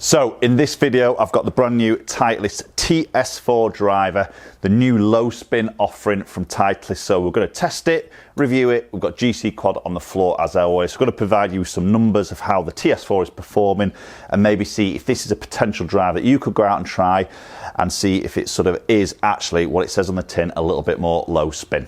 So in this video, I've got the brand new Titleist TS4 Driver, the new low spin offering from Titleist. So we're going to test it, review it. We've got GSQuad on the floor as always. We're going to provide you with some numbers of how the TS4 is performing and maybe see if this is a potential driver that you could go out and try and see if it sort of is actually what it says on the tin, a little bit more low spin.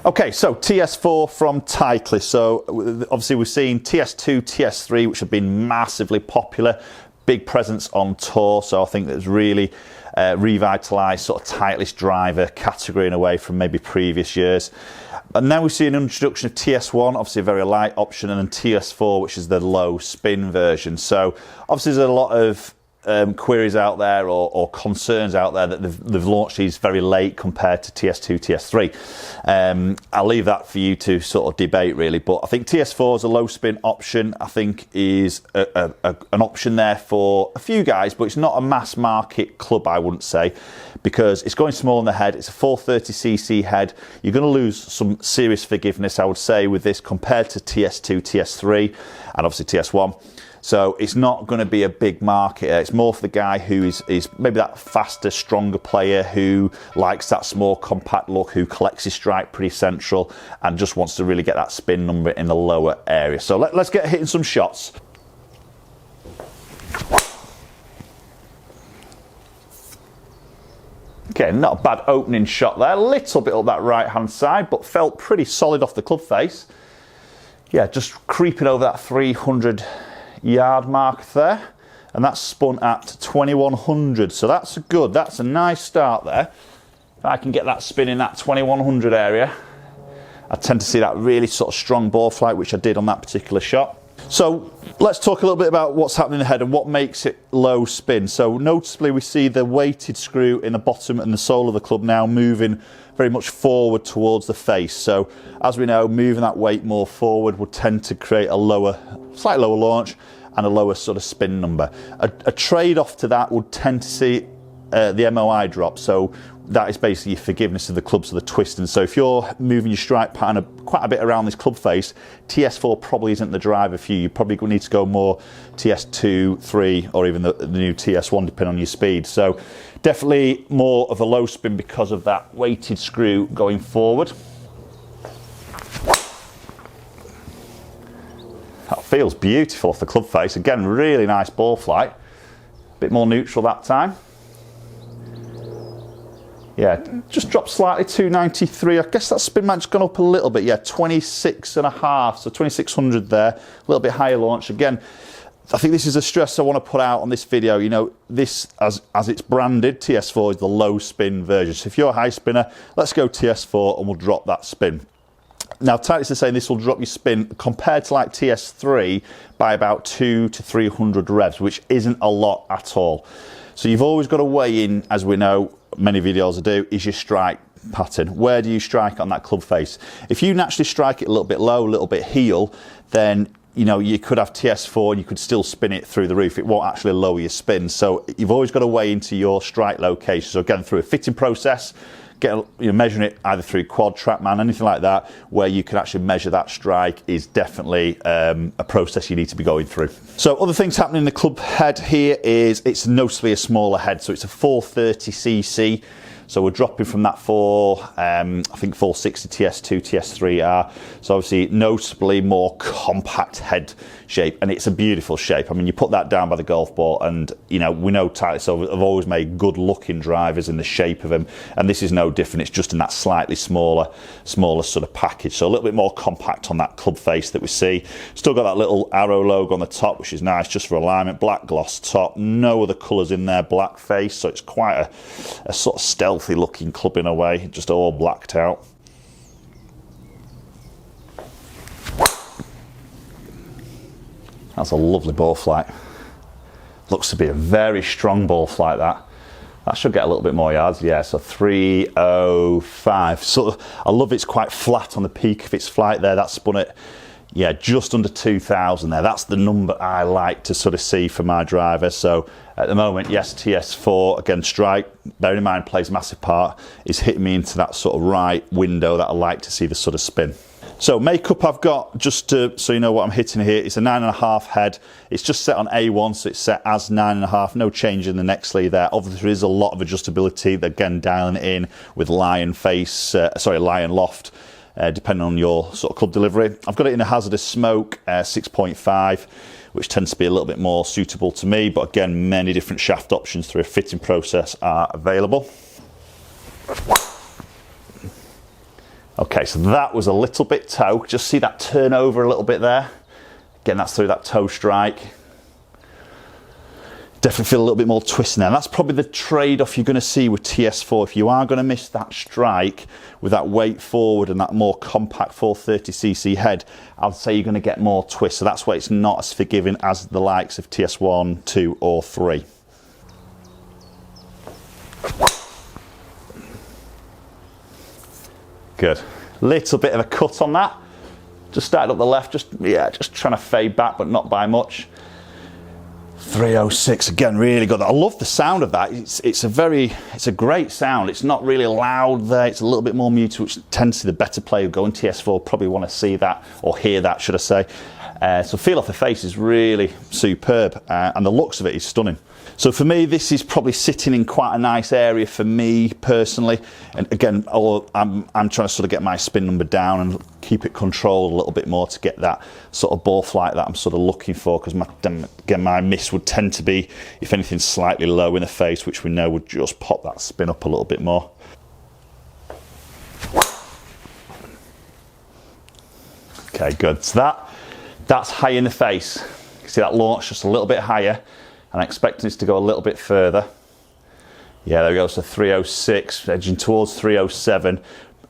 Okay, so TS4 from Titleist. So obviously we've seen TS2, TS3, which have been massively popular, big presence on tour. So I think that's really revitalised sort of Titleist driver category in a way from maybe previous years. And now we see an introduction of TS1, obviously a very light option, and then TS4, which is the low spin version. So obviously there's a lot of queries out there or concerns out there that they've launched these very late compared to TS2, TS3. I'll leave that for you to sort of debate really, but I think TS4 is a low spin option. I think is an option there for a few guys, but it's not a mass market club, I wouldn't say, because it's going small on the head. It's a 430cc head. You're going to lose some serious forgiveness, I would say, with this compared to TS2, TS3, and obviously TS1. So it's not going to be a big market. It's more for the guy who is maybe that faster, stronger player who likes that small, compact look, who collects his strike pretty central and just wants to really get that spin number in the lower area. So let's get hitting some shots. Okay, not a bad opening shot there. A little bit up that right-hand side, but felt pretty solid off the club face. Yeah, just creeping over that 300 yard mark there, and that's spun at 2100, so that's a nice start there. If I can get that spin in that 2100 area, I tend to see that really sort of strong ball flight, which I did on that particular shot. So let's talk a little bit about what's happening in the head and what makes it low spin. So noticeably we see the weighted screw in the bottom and the sole of the club now moving very much forward towards the face. So as we know, moving that weight more forward would tend to create a slightly lower launch and a lower sort of spin number. A trade-off to that would tend to see the MOI drop. So that is basically your forgiveness of the clubs, of the twisting. So if you're moving your strike pattern quite a bit around this club face, TS4 probably isn't the driver for you. You probably need to go more TS2, 3, or even the new TS1, depending on your speed. So definitely more of a low spin because of that weighted screw going forward. That feels beautiful off the club face. Again, really nice ball flight. A bit more neutral that time. Yeah, just dropped slightly, 293. I guess that spin might have gone up a little bit. Yeah, 26.5, so 2600 there. A little bit higher launch. Again, I think this is a stress I want to put out on this video. You know, this, as it's branded, TS4 is the low spin version. So if you're a high spinner, let's go TS4 and we'll drop that spin. Now, Titleist is saying this will drop your spin compared to like TS3 by about 200 to 300 revs, which isn't a lot at all. So you've always got to weigh in, as we know, many videos do, is your strike pattern. Where do you strike on that club face? If you naturally strike it a little bit low, a little bit heel, then you know you could have TS4 and you could still spin it through the roof. It won't actually lower your spin. So you've always got to weigh into your strike location. So again, through a fitting process, measuring it either through Quad, TrackMan, anything like that, where you can actually measure that strike is definitely a process you need to be going through. So other things happening in the club head here is it's noticeably a smaller head. So it's a 430cc. So we're dropping from that I think 460 TS2, TS3 are. So obviously noticeably more compact head shape, and it's a beautiful shape. I mean, you put that down by the golf ball and, you know, we know Titleist have always made good looking drivers in the shape of them, and this is no different. It's just in that slightly smaller sort of package. So a little bit more compact on that club face that we see. Still got that little arrow logo on the top, which is nice just for alignment. Black gloss top, no other colours in there, black face. So it's quite a sort of stealthy looking club in a way, just all blacked out. That's a lovely ball flight. Looks to be a very strong ball flight that. That should get a little bit more yards, yeah, so 305. Sort of, I love it's quite flat on the peak of its flight there. That spun at, Yeah, just under 2,000 there. That's the number I like to sort of see for my driver. So at the moment, yes, TS4, again, strike, bearing in mind, plays a massive part, is hitting me into that sort of right window that I like to see the sort of spin. So makeup I've got, just to, so you know what I'm hitting here, it's a 9.5 head. It's just set on A1, so it's set as 9.5, no change in the neck sleeve there. Obviously there is a lot of adjustability, again, dialing it in with lion loft. Depending on your sort of club delivery. I've got it in a hazardous smoke, 6.5, which tends to be a little bit more suitable to me, but again, many different shaft options through a fitting process are available. Okay, so that was a little bit toe. Just see that turn over a little bit there. Again, that's through that toe strike. Definitely feel a little bit more twist now. That's probably the trade-off you're going to see with TS4. If you are going to miss that strike with that weight forward and that more compact 430cc head, I'd say you're going to get more twist. So that's why it's not as forgiving as the likes of TS1, 2 or 3. Good. Little bit of a cut on that. Just started up the left, just trying to fade back, but not by much. 306 again, really good. I love the sound of that. It's a great sound. It's not really loud there. It's a little bit more muted, which tends to the better player going TS4 probably want to see that or hear that, should I say. So feel off the face is really superb, and the looks of it is stunning. So for me, this is probably sitting in quite a nice area for me personally. And again, I'm trying to sort of get my spin number down and keep it controlled a little bit more to get that sort of ball flight that I'm sort of looking for, because my miss would tend to be, if anything, slightly low in the face, which we know would just pop that spin up a little bit more. Okay, good. So that's high in the face. You see that launch just a little bit higher, and I expect this to go a little bit further. Yeah, there we go, so 306, edging towards 307,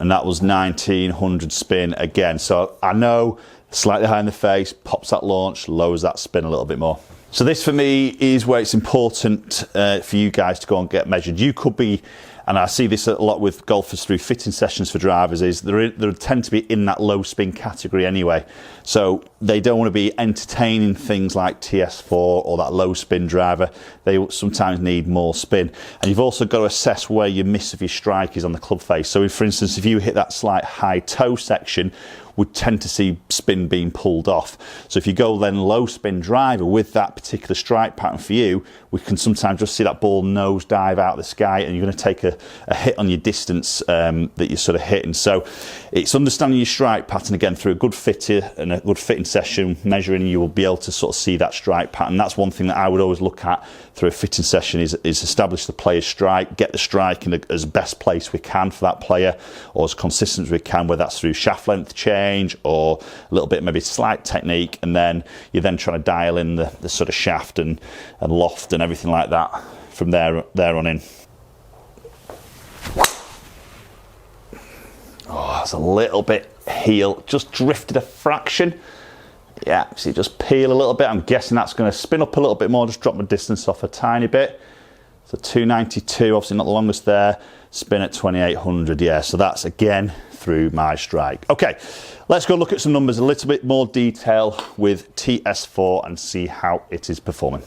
and that was 1900 spin again. So I know, slightly high in the face, pops that launch, lowers that spin a little bit more. So this for me is where it's important for you guys to go and get measured. You could be, and I see this a lot with golfers through fitting sessions for drivers, is they tend to be in that low spin category anyway. So they don't want to be entertaining things like TS4 or that low spin driver. They sometimes need more spin. And you've also got to assess where your miss of your strike is on the club face. So if, for instance, if you hit that slight high toe section, would tend to see spin being pulled off. So if you go then low spin driver with that particular strike pattern for you, we can sometimes just see that ball nose dive out of the sky, and you're going to take a hit on your distance that you're sort of hitting. So it's understanding your strike pattern again through a good fitter and a good fitting session, measuring, you will be able to sort of see that strike pattern. That's one thing that I would always look at through a fitting session is establish the player's strike, get the strike in as best place we can for that player, or as consistent as we can, whether that's through shaft length change or a little bit maybe slight technique, and then you're then trying to dial in the sort of shaft and loft and everything like that from there on in. Oh, that's a little bit heel, just drifted a fraction. Yeah, see, just peel a little bit. I'm guessing that's going to spin up a little bit more, just drop my distance off a tiny bit. So 292, obviously not the longest there. Spin at 2800, yeah, so that's again through my strike. Okay, let's go look at some numbers, a little bit more detail with TS4 and see how it is performing.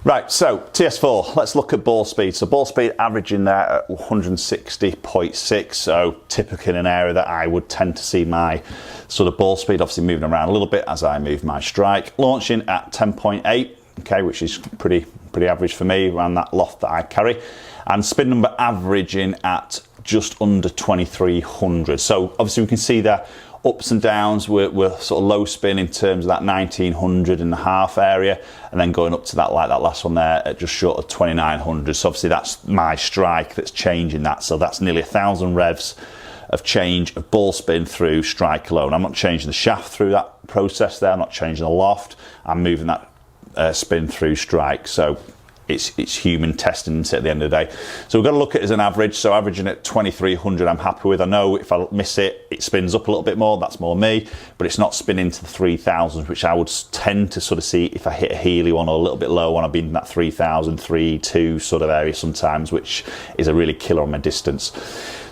Right, so TS4, let's look at ball speed. So ball speed averaging there at 160.6, so typically in an area that I would tend to see my sort of ball speed, obviously moving around a little bit as I move my strike. Launching at 10.8, okay, which is pretty average for me, around that loft that I carry. And spin number averaging at just under 2300. So obviously we can see that ups and downs, we're sort of low spin in terms of that 1900 and a half area, and then going up to that, like that last one there, at just short of 2900. So obviously that's my strike that's changing that. So that's nearly 1,000 revs of change of ball spin through strike alone. I'm not changing the shaft through that process there, I'm not changing the loft, I'm moving that spin through strike. So it's human testing at the end of the day. So we've got to look at it as an average. So averaging at 2300 I'm happy with. I know if I miss it, it spins up a little bit more, that's more me, but it's not spinning to the 3000s, which I would tend to sort of see if I hit a heely one or a little bit low one. I've been in that 3000, 3.2 sort of area sometimes, which is a really killer on my distance.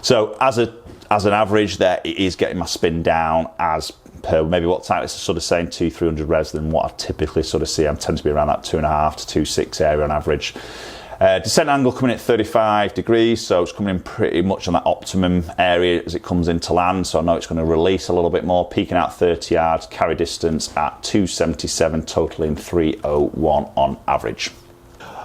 So as an average there, it is getting my spin down as compare maybe what Titleist is sort of saying 200-300 revs than what I typically sort of see. I tend to be around that 2.5 to 2.6 area on average. Descent angle coming in at 35 degrees, so it's coming in pretty much on that optimum area as it comes into land, so I know it's going to release a little bit more, peaking out 30 yards, carry distance at 277, totaling 301 on average.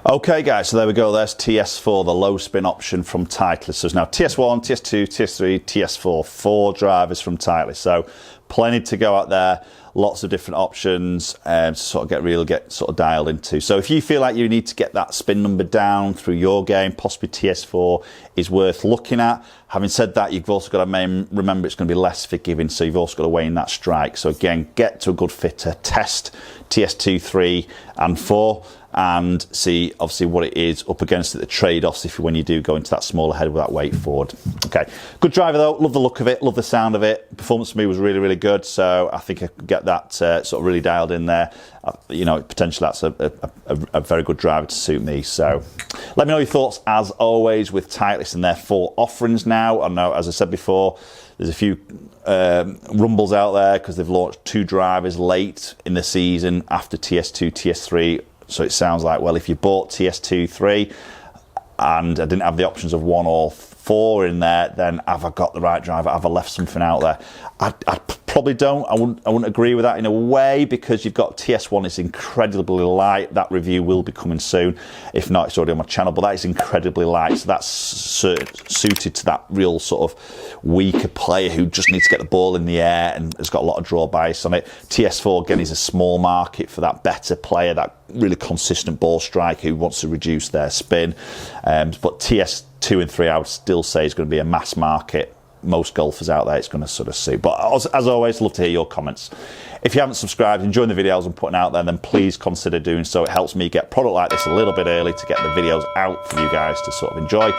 Okay guys, so there we go, there's TS4, the low spin option from Titleist. So there's now TS1, TS2, TS3, TS4, 4 drivers from Titleist. So plenty to go out there, lots of different options to sort of get sort of dialed into. So if you feel like you need to get that spin number down through your game, possibly TS4 is worth looking at. Having said that, you've also got to remember it's going to be less forgiving, so you've also got to weigh in that strike. So again, get to a good fitter, test TS2, 3 and 4 and see obviously what it is up against it, the trade-offs when you do go into that smaller head with that weight forward. Okay, good driver though, love the look of it, love the sound of it. Performance for me was really, really good, so I think I could get that sort of really dialed in there. You know, potentially that's a very good driver to suit me. So let me know your thoughts as always with Titleist and their 4 offerings now. I know, as I said before, there's a few rumbles out there because they've launched 2 drivers late in the season after TS2, TS3. So it sounds like, well, if you bought TS2, 3 and I didn't have the options of 1 or 4 in there, then have I got the right driver? Have I left something out there? I probably don't. I wouldn't agree with that in a way, because you've got TS1 is incredibly light. That review will be coming soon. If not, it's already on my channel, but that is incredibly light. So that's suited to that real sort of weaker player who just needs to get the ball in the air and has got a lot of draw bias on it. TS4, again, is a small market for that better player, that really consistent ball striker who wants to reduce their spin. But TS2 and 3, I would still say, is going to be a mass market. Most golfers out there, it's going to sort of suit. But as always, love to hear your comments. If you haven't subscribed, enjoying the videos I'm putting out there, then please consider doing so. It helps me get product like this a little bit early to get the videos out for you guys to sort of enjoy.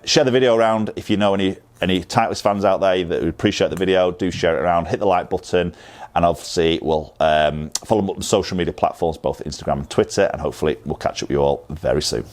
Share the video around. If you know any Titleist fans out there that would appreciate the video, do share it around. Hit the like button, and obviously we'll follow them up on social media platforms, both Instagram and Twitter, and hopefully we'll catch up with you all very soon.